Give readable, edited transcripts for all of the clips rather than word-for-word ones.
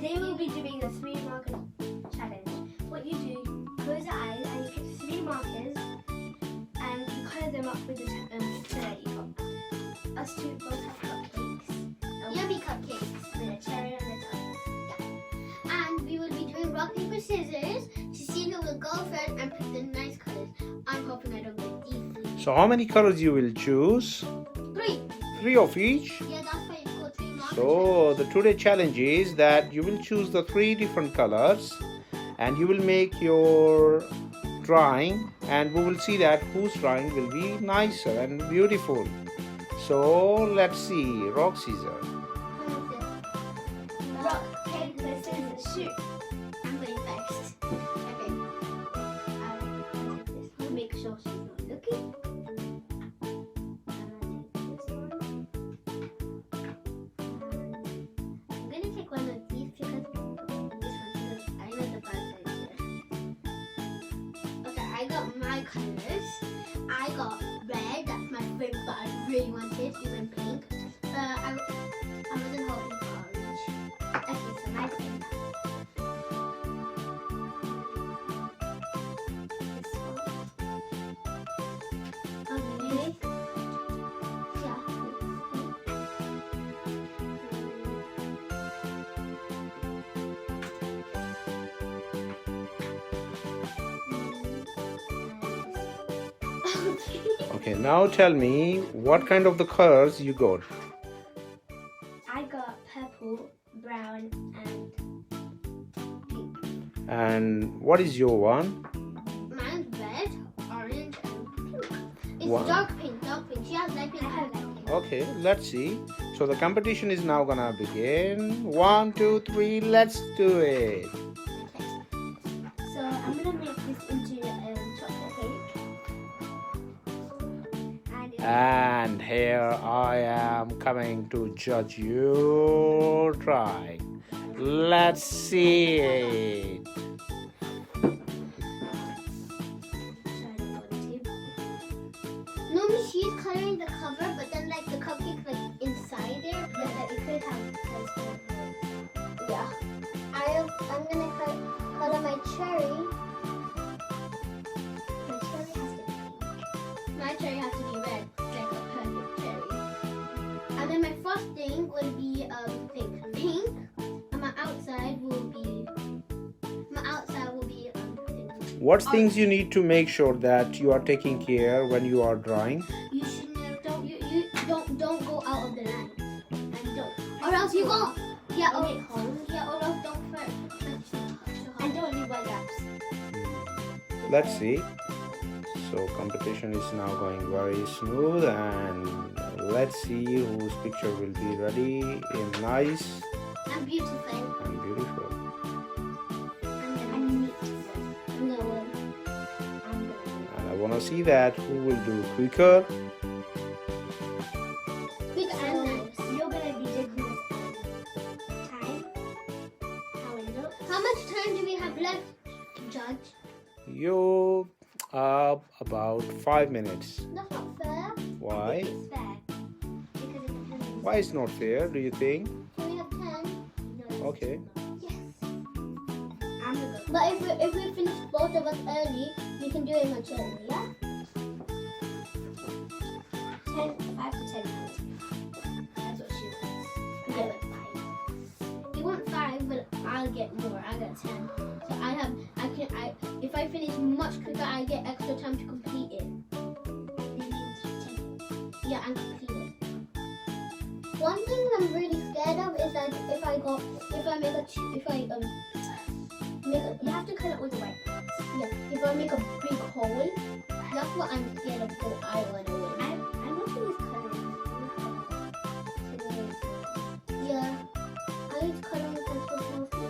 Today we'll be doing the 3 marker challenge. What you do, close your eyes and you pick 3 markers and you colour them up with the so that you got us two both have cupcakes. Yummy cupcakes. With a cherry on the top. And we will be doing rock, paper, scissors to see who will go first and pick the nice colors. I'm hoping I don't get these 3. So how many colors you will choose? 3. 3 of each? Yeah, that's why it's called 3 marker So the today challenge is that you will choose the 3 different colors and you will make your drawing and we will see that whose drawing will be nicer and beautiful. So let's see. Rock, scissors. Rock, paper, scissors, shoot. I'm going first. Okay. We'll make sure she's not looking. I'm going to take one of these because this one because I know the bad side here. Okay, I got my colors. I got red, that's my favorite, but I really wanted even pink. I wasn't hoping for orange. Okay, so my pink. Okay. Yeah. Okay, now tell me what kind of the colors you got. I got purple, brown, and pink. And what is your one? Mine's red, orange, and pink. It's Wow. dark pink. She has light pink. I have light pink. Okay, let's see. So the competition is now gonna begin. 1, 2, 3, let's do it. So I'm gonna make this into chocolate cake. And here I am coming to judge your drawing. Let's see it. Normally she's coloring the cover, but then like the cupcake like inside there. Yeah, it could have. Yeah. I'm gonna color my cherry. My cherry has to be red, like a perfect cherry. And then my frosting will be pink. And my outside will be pink. What things you need to make sure that you are taking care when you are drawing? You should never don't go out of the line. And don't, or else you go. Yeah, or make holes. yeah, or else don't first. And don't leave white gaps. Let's see. So competition is now going very smooth and let's see whose picture will be ready in nice I'm beautiful. and beautiful. I'm neat. No one. And I want to see that who will do quicker. Quick and nice. You're gonna be judging this time. How it looks. How much time do we have left to judge? You have about 5 minutes. That's not fair. Why? It's fair. Because it depends on Why is not fair, do you think? Can we have 10? no, Okay. Yes. I'm gonna go. But if we finish both of us early, we can do it much earlier, yeah? 5 to 10 minutes. That's what she wants. I want 5. You want 5, but I'll get more. I got 10. So if I finish much quicker, I get extra time to complete it. Yeah, and complete it. One thing I'm really scared of is like you You have to cut it with the white parts. yeah, if I make a big hole, that's what I'm scared of because I want to win. I'm looking at coloring. Yeah, I need to cut on the pencil mostly.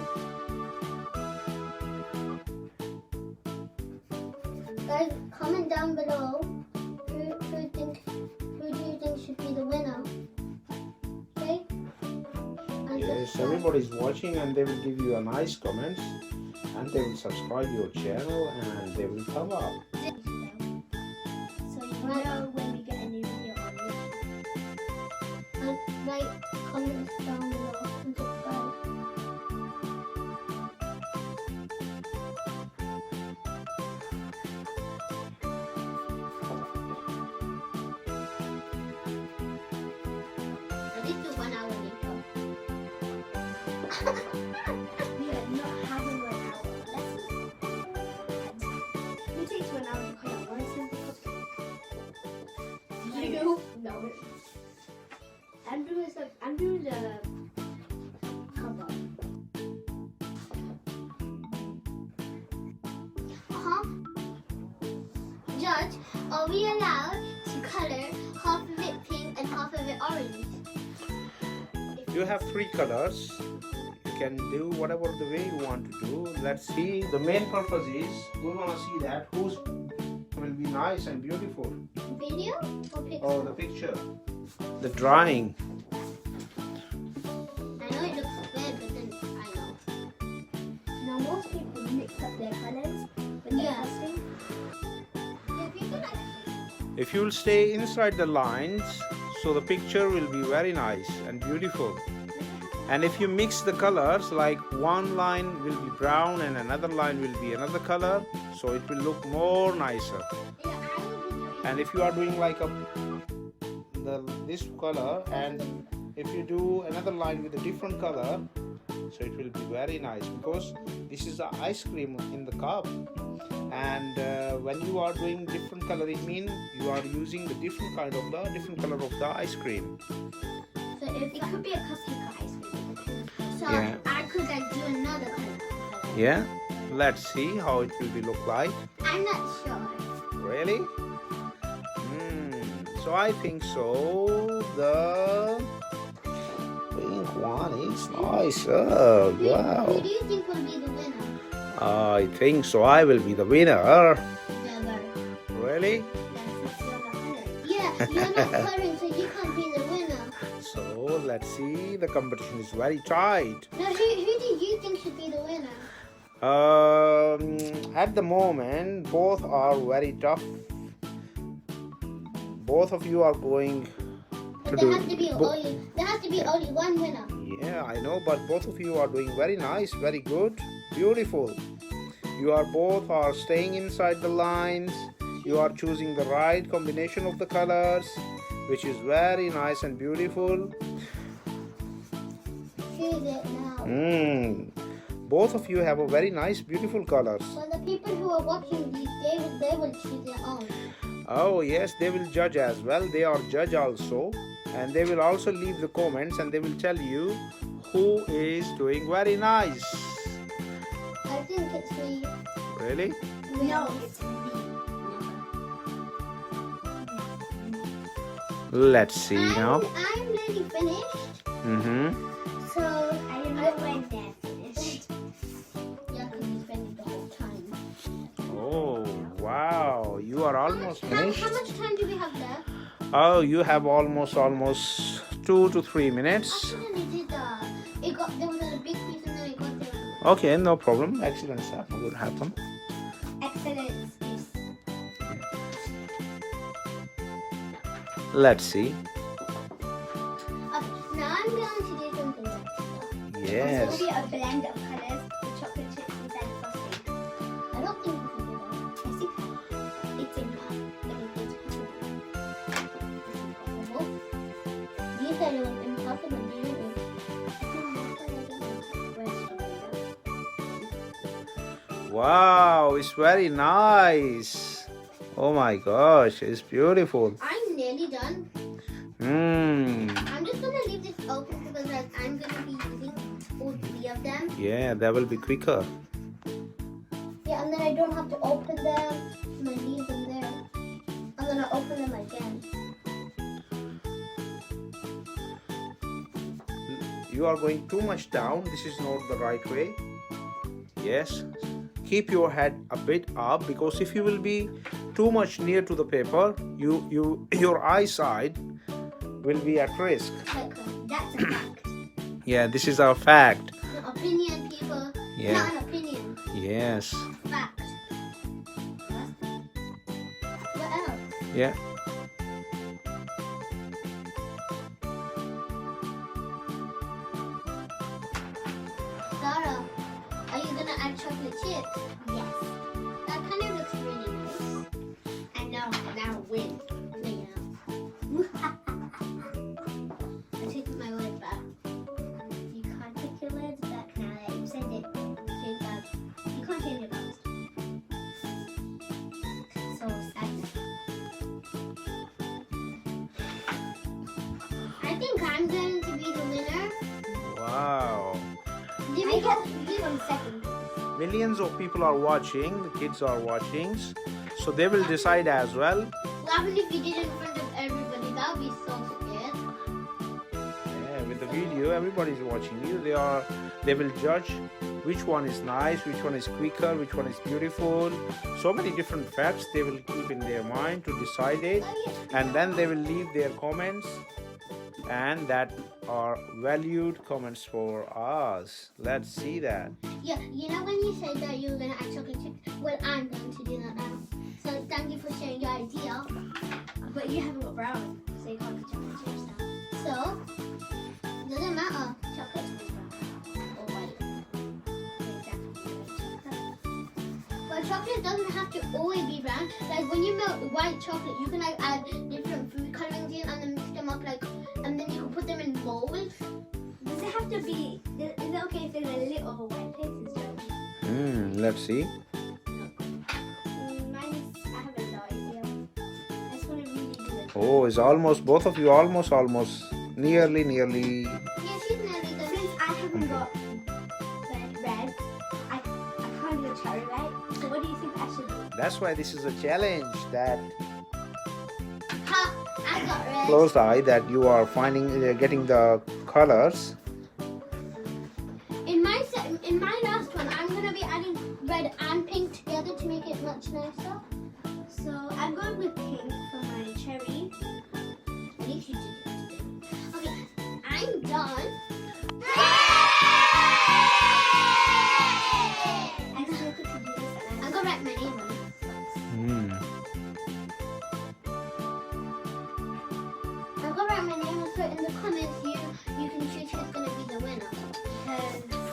Guys, comment down below who do you think should be the winner? Okay? And Yes, everybody's watching and they will give you a nice comments and they will subscribe your channel and they will come up. So you know when we get a new video on YouTube. and write comments down below and subscribe. We are not having 1 hour. Who takes 1 hour to color one simple cupcake? You? No. I'm doing the cover. Judge, are we allowed to color half of it pink and half of it orange? You have 3 colors. You can do whatever the way you want to do. Let's see. The main purpose is we want to see that whose will be nice and beautiful. Video or picture? Oh, the picture. The drawing. I know it looks weird, but then I know. Now most people mix up their colors when they're casting. Yeah, people like If you will stay inside the lines, so the picture will be very nice and beautiful. And if you mix the colors, like one line will be brown and another line will be another color, so it will look more nicer. Yeah, I will be doing And if you are doing like this color, and if you do another line with a different color, so it will be very nice, because this is the ice cream in the cup. And when you are doing different color, it means you are using the different color of the ice cream. So if It could be a cupcake ice cream. so, Yeah. I could like do another color. Yeah, let's see how it will be look like. I'm not sure. Really? So I think so. The pink one is nicer. Wow. Who do you think will be the winner? I think so. I will be the winner. Never. Really? Yeah, you're not coloring, so you can't be the winner. So let's see. The competition is very tight. Now, who do you think should be the winner? At the moment, both are very tough. Both of you are going to But do. there has to be only one winner. Yeah, I know, but both of you are doing very nice, very good, beautiful. You are both are staying inside the lines. You are choosing the right combination of the colors, which is very nice and beautiful. Choose it now. Both of you have a very nice, beautiful colors. For the people who are watching these, they will choose their own. Oh yes, they will judge as well. They are judge also, and they will also leave the comments, and they will tell you who is doing very nice. I think it's me. Really? No, it's me. Let's see now. I'm nearly finished. So I don't know when they're finished. Yeah, because you spent the whole time. Oh wow, you are almost finished. How much time do we have left? Oh, you have almost 2 to 3 minutes. Actually, did there was a big piece and then it got there. Okay, no problem. Accidents happen. Will happen. Excellent space. Let's see. Now I'm going to do something extra. Yes. It will be a blend of colors, the chocolate chips inside the frosting. I don't think we can do that. Yes, you can. It's impossible. It's Impossible. You said it was impossible, didn't you? Wow, it's very nice. Oh my gosh, it's beautiful. I'm nearly done. I'm just going to leave this open because I'm going to be using all 3 of them. Yeah, that will be quicker. Yeah, and then I don't have to open them. I'm going to leave them there. I'm going to open them again. You are going too much down. This is not the right way. Yes. Keep your head a bit up, because if you will be too much near to the paper, your eyesight will be at risk. That's a fact. Yeah, this is our fact. An opinion, people. Yeah. Not an opinion. Yes. Fact. What else? Yeah. Zahra, are you going to add chocolate chips? Yes. That kind of looks really nice. And now win. I take my word back. You can't take your words back. think I'm going to be the winner. Wow. Give them second. Millions of people are watching. The kids are watching. So they will decide as well. What happened if you did it in front of everybody? That would be so scared. Yeah, with the video, everybody's watching you. They will judge which one is nice, which one is quicker, which one is beautiful. So many different facts they will keep in their mind to decide it, and then they will leave their comments, and that are valued comments for us. Let's see that. Yeah, you know when you said that you were going to add chocolate chips? Well, I'm going to do that now. So thank you for sharing your idea. But you haven't got brown, so you can't put chocolate chips down. So, doesn't matter. Chocolate is brown. Or white. Exactly. But chocolate doesn't have to always be brown. Like when you melt white chocolate, you can like add different food colorings in and then mix them up like, and then you can put them in molds. Does it have to be? Is it okay if there's a little white places, Joe? Let's see. Mine is. I have no idea. I just want to really do it. Oh, it's almost, both of you almost, nearly. Yeah, she's nearly done. Since I haven't got red, I can't do a cherry red. So what do you think I should do? That's why this is a challenge, that Ha! I got red. closed eye, that you are getting the colors. In my last one, I'm gonna be adding red and pink together to make it much nicer. So I'm going with pink for my cherry. At least you did it. Okay, I'm done. I still get to do this. I'm gonna write my name on it. I'm gonna write my name and put in the comments. You can choose who's gonna be the winner. Because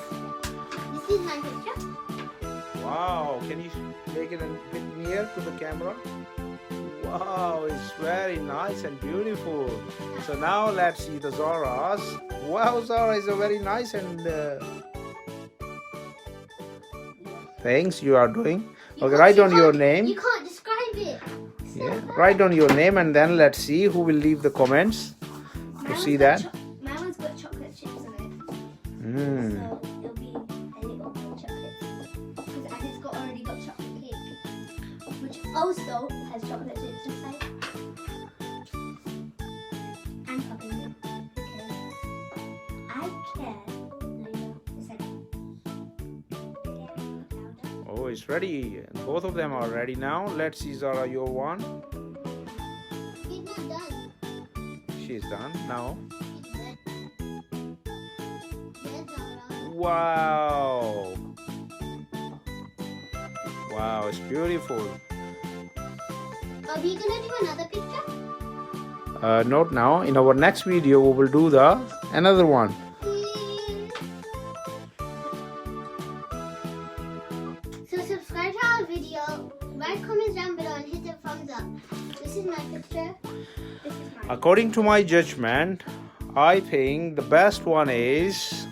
this is my picture. Wow, can you make it a bit near to the camera? Wow, it's very nice and beautiful. So now let's see the Zahra's. Wow, Zahra is a very nice and things you are doing. Okay, write down your name. You can't describe it. Yeah, write down your name and then let's see who will leave the comments to see that. My one's got chocolate chips on it. Mm. So it'll be a little bit of chocolate. Because it's already got chocolate cake. Which also has chocolate chips inside. I'm popping it. Okay. I can. No, you don't. A second. Oh, it's ready. Both of them are ready now. Let's see, Zahra, your one. He's not done. She's done now. He's red. Red, Zahra. Wow. Wow, it's beautiful. Are we gonna do another picture? Not now. In our next video, we will do another one. So subscribe to our video, write comments down below and hit the thumbs up. This is my picture. This is mine. According to my judgment, I think the best one is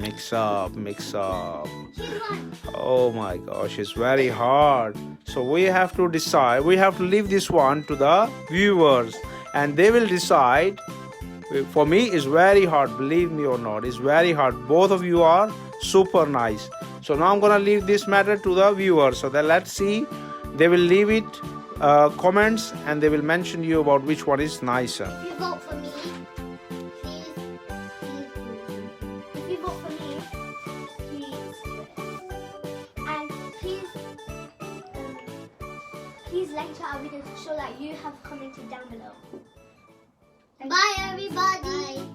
mix up. Choose one. Oh my gosh, it's very hard. So we have to decide. We have to leave this one to the viewers, and they will decide. For me, it's very hard. Believe me or not, it's very hard. Both of you are super nice. So now I'm gonna leave this matter to the viewers. So then let's see. They will leave it comments, and they will mention you about which one is nicer. If you vote for me, please. If you vote for me, please do it. And please like to our video to show that you have commented down below. Bye everybody. Bye.